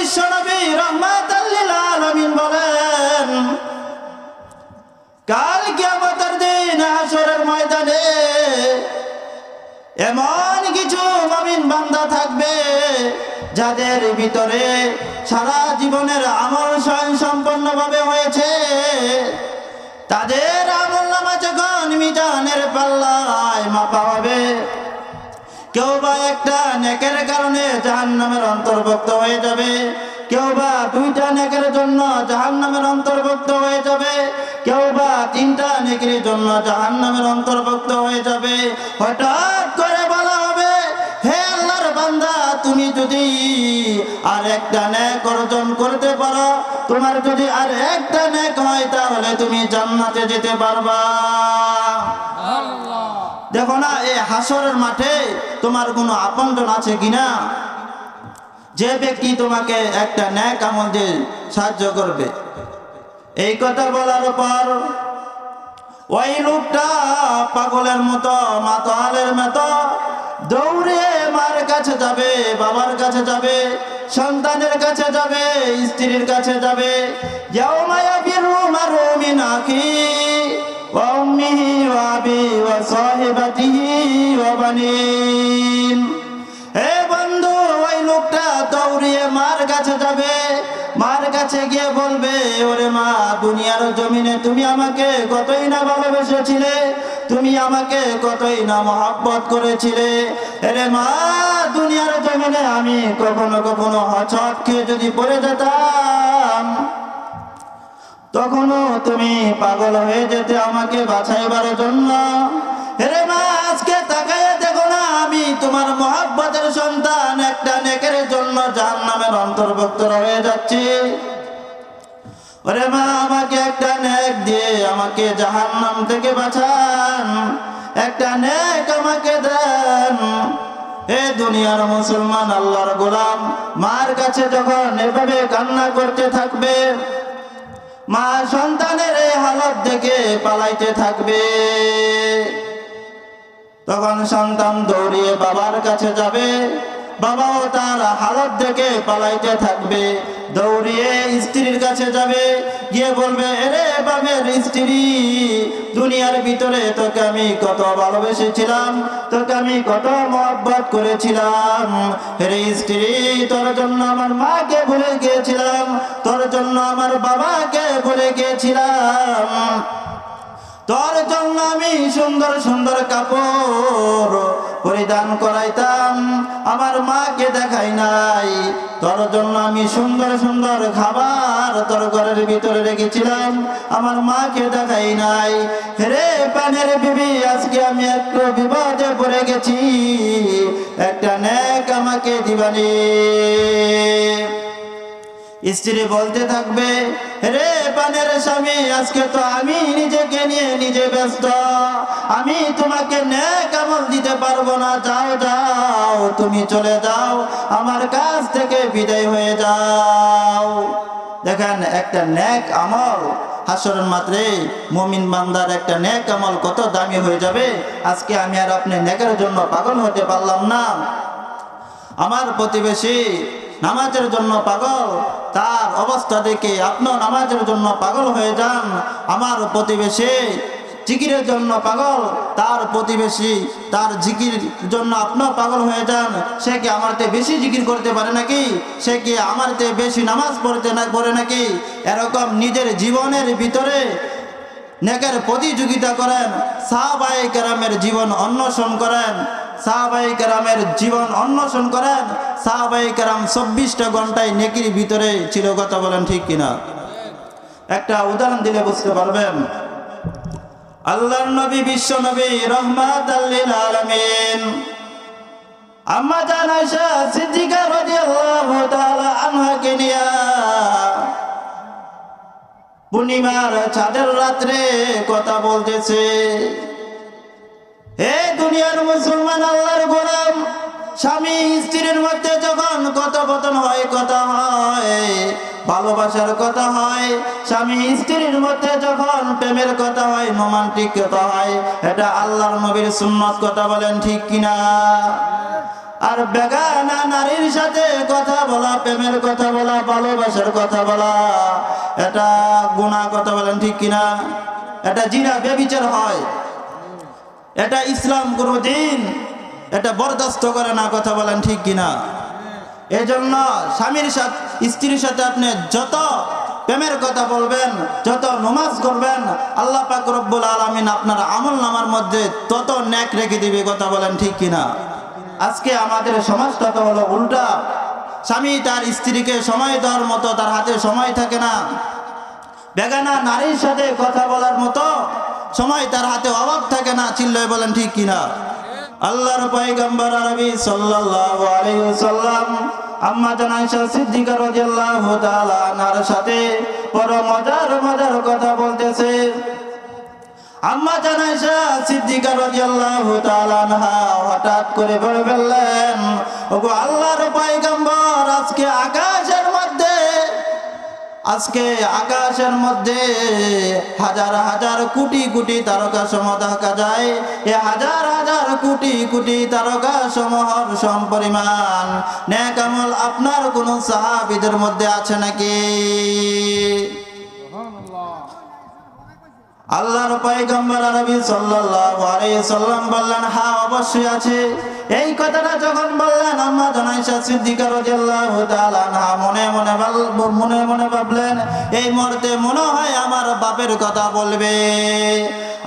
বিশ্বনবী রাহমাতাল লিল আলামিন বলেন, কাল কিয়ামতের দিন হাসরের ময়দানে এমন কিছু মুমিন বান্দা থাকবে যাদের ভিতরে সারা জীবনের আমল সম্পূর্ণভাবে হয়েছে। তাদের আমলনামা যখন মিজানের পাল্লায় মাপা হবে, কেউ বা একটা নেকের কারণে জাহান্নামের অন্তর্ভুক্ত হয়ে যাবে, কেউ বা দুইটা নেকের জন্য জাহান্নামের অন্তর্ভুক্ত হয়ে যাবে, কেউ বা তিনটা নেকের জন্য জাহান্নামের অন্তর্ভুক্ত হয়ে যাবে। হঠাৎ করে বলা হবে, হে আল্লাহর বান্দা, তুমি যদি আর একটা নেক অর্জন করতে পারো, তোমার যদি আর একটা নেক হয়, তাহলে তুমি জান্নাতে যেতে পারবা। দেখো না, এই হাসরের মাঠে তোমার কোনো আপনজন আছে কিনা, যে ব্যক্তি তোমাকে একটা নেক আমল দিয়ে সাহায্য করবে। এই কথা বলার পর ওই লোকটা পাগলের মতো, মাতালের মতো দৌড়ে মার কাছে যাবে, বাবার কাছে যাবে, সন্তানের কাছে যাবে, স্ত্রীর কাছে যাবে। ইয়াউমা ইয়াফিরু মারউ মিন আখিহি ওয়া উম্মিহি ওয়া আবিহি ওয়া সাহিবাতিহি ওয়া বানিন। হে বন্ধু, ওই লোকটা দৌড়িয়ে মার কাছে যাবে, মার কাছে গিয়ে বলবে, ওরে মা, দুনিয়ার জমিনে তুমি আমাকে কতই না ভালোবেসেছিলে, তুমি আমাকে কতই না মহব্বত করেছিলে। আরে মা, দুনিয়ার জমিনে আমি কখনো কখনো হঠাৎ খেয়ে যদি পড়ে যেতাম, তখনও তুমি পাগল হয়ে যেতে আমাকে বাঁচাইবার জন্য। আরে মা, আজকে তাকাইয়ে দেখো না, আমি তোমার মহব্বতের সন্তান, একটা নেকের জন্য জাহান্নামের অন্তর্ভুক্ত হয়ে যাচ্ছি। ওরে মা, আমাকে একটা নেক দিয়ে আমাকে জাহান্নাম থেকে বাঁচান, একটা নেক আমাকে দেন। এ দুনিয়ার মুসলমান, আল্লাহর গোলাম মার কাছে যখন এভাবে কান্না করতে থাকবে, মা সন্তানের এই হালত দেখে পালাইতে থাকবে, তখন সন্তান দৌড়িয়ে বাবার কাছে যাবে, বাবাও তার হালত দেখে পালাইতে থাকবে, দৌড়িয়ে স্ত্রীর কাছে যাবে, গিয়ে বলবে, এরে বাবের স্ত্রী, দুনিয়ার ভিতরে তোকে আমি কত ভালোবেসেছিলাম, তোকে আমি কত মহব্বত করেছিলাম। রে স্ত্রী, তোর জন্য আমার মাকে ভুলে গিয়েছিলাম, তোর জন্য আমার বাবাকে ভুলে গিয়েছিলাম, তোর জন্য আমি সুন্দর সুন্দর কাপড় পরিধান করাইতাম, আমার মাকে দেখাই নাই, তোর জন্য আমি সুন্দর সুন্দর খাবার তোর ঘরের ভিতরে রেখেছিলাম, আমার মাকে দেখাই নাই। রে পানের বিবি, আজকে আমি একটু বিপদে পড়ে গেছি, একটা নেক আমাকে দিবানি। স্ত্রী বলতে থাকবে, রে পানের স্বামী, আজকে তো আমি নিজেকে নিয়ে নিজে ব্যস্ত, আমি তোমাকে নেক আমল দিতে পারবো না, যাও যাও, তুমি চলে যাও, আমার কাছ থেকে বিদায় হয়ে যাও। দেখেন, একটা নেক আমল হাসরের মাত্রে মুমিন বান্দার একটা নেক আমল কত দামি হয়ে যাবে। আজকে আমি আর আপনি নেকের জন্য পাগল হতে পারলাম না। আমার প্রতিবেশী নামাজের জন্য পাগল, তার অবস্থা দেখে আপনিও নামাজের জন্য পাগল হয়ে যান। আমার প্রতিবেশী জিকিরের জন্য পাগল, তার প্রতিবেশী তার জিকির জন্য আপনিও পাগল হয়ে যান। সে কি আমার চেয়ে বেশি জিকির করতে পারে নাকি? সে কি আমার চেয়ে বেশি নামাজ পড়তে পারে নাকি? এরকম নিজের জীবনের ভিতরে নেকের প্রতিযোগিতা করেন, সাহাবায়ে কেরামের জীবন অন্বেষণ করেন, সাহাবায়ে কেরামের জীবন অন্বেষণ করেন। সাহাবায়ে কেরাম 24টা ঘন্টায় নেকির ভিতরে ছিল, কথা বলেন ঠিক কিনা? একটা উদাহরণ দিলে বুঝতে পারবেন। আল্লাহর নবী, বিশ্ব নবী, রাহমাতাল লিল আলামিন, আম্মা জান আয়েশা সিদ্দিকা রাদিয়াল্লাহু তাআলা আনহাকে নিয়া পূর্ণিমার চাঁদের রাত্রে কথা বলতেছে। হে দুনিয়ার মুসলমান, আল্লাহর গোলাম, স্বামী স্ত্রীর মধ্যে যখন কথোপকথন হয়, কথা হয়, ভালোবাসার কথা হয়, স্বামী স্ত্রীর মধ্যে যখন প্রেমের কথা হয়, রোমান্টিক কথা হয়, এটা আল্লাহর নবীর সুন্নাত, কথা বলেন ঠিক কিনা? আর বেগানা নারীর সাথে কথা বলা, প্রেমের কথা বলা, ভালোবাসার কথা বলা, এটা গুনাহ, কথা বলেন ঠিক কিনা? এটা জিনা, ব্যভিচার হয়। এটা ইসলাম কোনদিন এটা বরদাস্ত করে না, কথা বলেন ঠিক কিনা? এজন্য স্বামীর সাথে, স্ত্রীর সাথে আপনি যত প্রেমের কথা বলবেন, যত নামাজ করবেন, আল্লাহ পাক রব্বুল আলামিন আপনার আমলনামার মধ্যে তত নেক রেখে দিবে, কথা বলেন ঠিক কিনা? আজকে আমাদের সমাজটা তো হলো উল্টা। স্বামী তার স্ত্রীকে সময় দেওয়ার মতো তার হাতে সময় থাকে না, বেগানা নারীর সাথে কথা বলার মতো সময় তার হাতে অভাব থাকে না। চিল্লায় বলেন ঠিক কিনা? আল্লাহর পয়গম্বর নবী সাল্লাল্লাহু আলাইহি ওয়াসাল্লাম আম্মা জান আয়েশা সিদ্দিকা রাদিয়াল্লাহু তাআলা আনহার সাথে বড় মজার কথা বলতেছে। আম্মা জান আয়েশা সিদ্দিকা রাদিয়াল্লাহু তাআলা আনহা হঠাৎ করে বলে ফেললেন, ওগো আল্লাহর পয়গম্বর, আজকে আকাশের মধ্যে হাজার হাজার কোটি কোটি তারকা সমূহ দেখা যায়। এ হাজার হাজার কোটি কোটি তারকা সমূহর সমপরিমাণ নেক আমল আপনার কোন সাহাবীদের মধ্যে আছে নাকি? আল্লাহর পয়গম্বর নবী সাল্লাল্লাহু আলাইহি সাল্লাম বললেন, হ্যাঁ অবশ্যই আছে। এই কথাটা যখন বললেন, আম্মা জান আয়েশা সিদ্দিকা রাদিয়াল্লাহু তাআলা আনহা মনে মনে ভাবলেন, এই মুহূর্তে মনে হয় আমার বাপের কথা বলবে।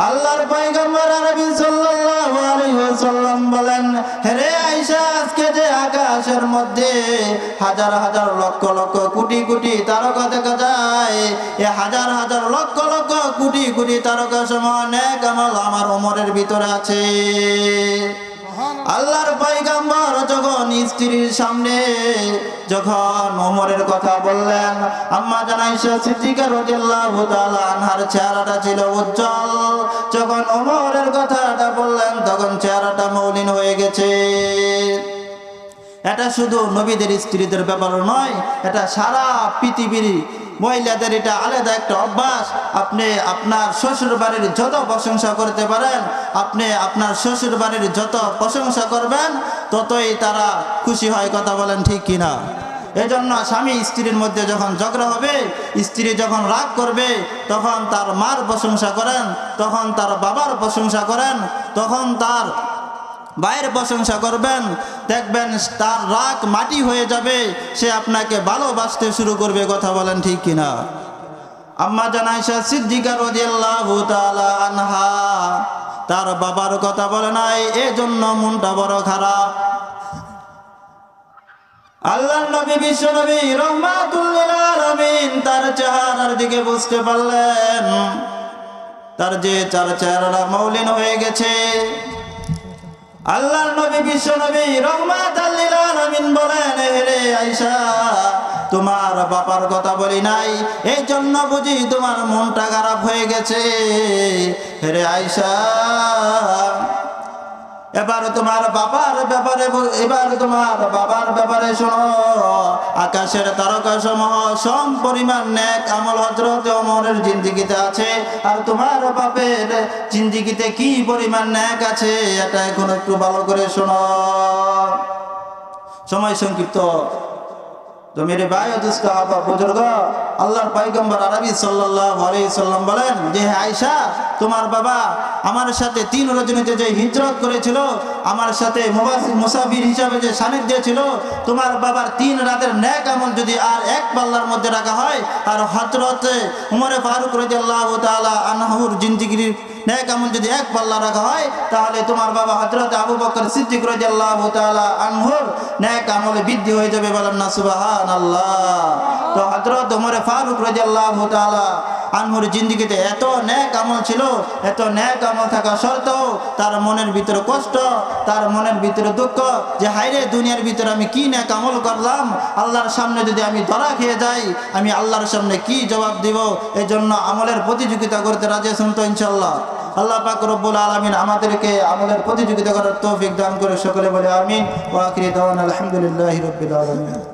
আল্লাহর পয়গম্বর নবী সাল্লাল্লাহু আলাইহি ওয়াসাল্লাম বলেন, হে আয়েশা, আজকে যে আকাশের মধ্যে হাজার হাজার লক্ষ লক্ষ কোটি কোটি তারকা দেখা যায়, এই হাজার হাজার লক্ষ লক্ষ কোটি কোটি তারকা সমূহ নেক আমল আমার ওমরের ভিতরে আছে। আল্লাহর পয়গম্বর যখন স্ত্রীর সামনে যখন ওমরের কথা বললেন, আম্মা জান আয়েশা সিদ্দিকা রাদিয়াল্লাহু তাআলা আনহার চেহারাটা ছিল উজ্জ্বল। যখন ওমরের কথাটা বললেন, তখন চেহারাটা মলিন হয়ে গেছে। এটা শুধু নবীদের স্ত্রীদের ব্যাপার নয়, এটা সারা পৃথিবীর মহিলাদের এটা আলাদা একটা অভ্যাস। আপনি আপনার শ্বশুর বাড়ির যত প্রশংসা করতে পারেন, আপনি আপনার শ্বশুর বাড়ির যত প্রশংসা করবেন, ততই তারা খুশি হয়, কথা বলেন ঠিক কিনা? এজন্য স্বামী স্ত্রীর মধ্যে যখন ঝগড়া হবে, স্ত্রী যখন রাগ করবে, তখন তার মার প্রশংসা করেন, তখন তার বাবার প্রশংসা করেন, তখন তার ভাইয়ের প্রশংসা করবেন, দেখবেন তার রাগ মাটি হয়ে যাবে, সে আপনাকে ভালোবাসতে শুরু করবে, কথা বলেন ঠিক কিনা? আম্মা জান আয়েশা সিদ্দিকা রাদিয়াল্লাহু তাআলা আনহা তার বাবার কথা বলে নাই, এজন্য মনটা বড় খারাপ। আল্লাহর নবী বিশ্ব নবী রাহমাতুল লিল আলামিন তার চেহারার দিকে বুঝতে পারলেন, তার যে চেহারাটা মলিন হয়ে গেছে। আল্লাহর নবী বিশ্ব নবী রাহমাতুল লিল আলামিন বলেন, হে আয়েশা, তোমার বাবার কথা বলি নাই, এই জন্য বুঝি তোমার মনটা খারাপ হয়ে গেছে। হে আয়েশা, এবার তোমার বাবার ব্যাপারে শোনো। আকাশের তারকা সমূহ সম পরিমাণ নেক আমল হযরত ওমরের জিন্দেগিতে আছে, আর তোমার বাপের জিন্দেগিতে কি পরিমাণ নেক আছে, এটা এখন একটু ভালো করে শোনো। সময় সংক্ষিপ্ত। তো মেরে ভাই ও দোস্ত আবা বুজুর্গ, আল্লাহর পয়গম্বর আরবি সাল্লাল্লাহু আলাইহি সাল্লাম বলেন যে, আয়েশা, তোমার বাবা আমার সাথে 3 রজনীতে যে হিজরত করেছিল, আমার সাথে মুসাফির হিসাবে যে সান্নিধ্য ছিল, তোমার বাবার 3 রাতের নেক আমল যদি আর এক পাল্লার মধ্যে রাখা হয়, আর হযরত ওমর ফারুক রাদিয়াল্লাহু তাআলা আনহুর জিন্দেগির নেক আমল যদি এক পাল্লা রাখা হয়, তাহলে তোমার বাবা হযরত আবু বকর সিদ্দিক রাদিয়াল্লাহু তাআলা আনহুর নেক আমলে বৃদ্ধি হয়ে যাবে, বলেন না সুবহানাল্লাহ। তো হযরত ওমর ফারুক রাদিয়াল্লাহু তাআলা আনহুর জিন্দেগিতে এত নেক আমল ছিল, এত নেক আমল থাকা সত্ত্বেও তার মনের ভিতরে কষ্ট, তার মনের ভিতরে দুঃখ, যে হায়রে দুনিয়ার ভিতরে আমি কি নেক আমল করলাম, আল্লাহর সামনে যদি আমি ধরা খেয়ে যাই, আমি আল্লাহর সামনে কি জবাব দিব। এই জন্য আমলের প্রতিযোগিতা করতে রাজি আছেন তো ইনশাআল্লাহ? আল্লাহ পাক রব্বুল আলামিন আমাদেরকে আমলের প্রতিযোগিতা করার তৌফিক দান করে, সকলে বলে আমিন। ওয়া আখিরু দাওয়ানা আলহামদুলিল্লাহি রাব্বিল আলামিন।